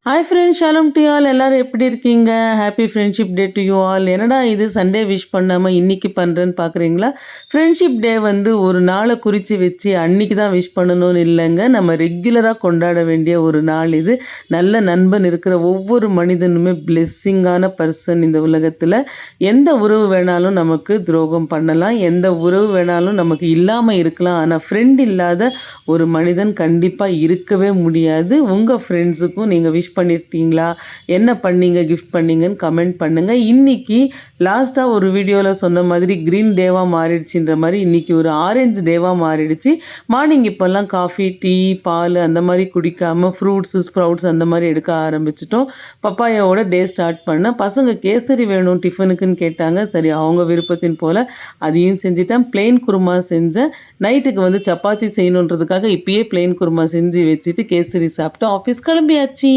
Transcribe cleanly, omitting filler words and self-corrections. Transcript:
Hi friends, ஷாሎም to all. எல்லாரும் எப்படி இருக்கீங்க? Happy friendship day to you all. என்னடா இது சண்டே விஷ் பண்ணாமல் இன்னைக்கு பண்ணுறேன்னு பார்க்குறீங்களா? ஃப்ரெண்ட்ஷிப் டே வந்து ஒரு நாளை குறித்து வச்சு அன்னைக்கு தான் விஷ் பண்ணணும்னு இல்லைங்க. நம்ம ரெகுலராக கொண்டாட வேண்டிய ஒரு நாள் இது. நல்ல நண்பன் இருக்கிற ஒவ்வொரு மனிதனுமே பிளெஸ்ஸிங்கான பர்சன் இந்த உலகத்தில். எந்த உறவு வேணாலும் நமக்கு துரோகம் பண்ணலாம், எந்த உறவு வேணாலும் நமக்கு இல்லாமல் இருக்கலாம். ஆனால் ஃப்ரெண்ட் இல்லாத ஒரு மனிதன் கண்டிப்பாக இருக்கவே முடியாது. உங்கள் ஃப்ரெண்ட்ஸுக்கும் நீங்கள் விஷ் பண்ணியிருக்கீங்களா? என்ன பண்ணீங்க, கிஃப்ட் பண்ணீங்கன்னு கமெண்ட் பண்ணுங்கள். இன்றைக்கி லாஸ்ட்டாக ஒரு வீடியோவில் சொன்ன மாதிரி க்ரீன் டேவாக மாறிடுச்சுன்ற மாதிரி இன்றைக்கி ஒரு ஆரஞ்சு டேவாக மாறிடுச்சு. மார்னிங் இப்போல்லாம் காஃபி, டீ, பால் அந்த மாதிரி குடிக்காமல் ஃப்ரூட்ஸு, ஸ்ப்ரவுட்ஸ் அந்த மாதிரி எடுக்க ஆரம்பிச்சிட்டோம். பப்பாயாவோட டே ஸ்டார்ட் பண்ணேன். பசங்க கேசரி வேணும் டிஃபனுக்குன்னு கேட்டாங்க. சரி, அவங்க விருப்பத்தின் போல் அதையும் செஞ்சுட்டேன். பிளெயின் குருமா செஞ்சேன். நைட்டுக்கு வந்து சப்பாத்தி செய்யணுன்றதுக்காக இப்பயே பிளெயின் குருமா செஞ்சு வச்சுட்டு கேசரி சாப்பிட்டு ஆஃபீஸ் கிளம்பியாச்சு.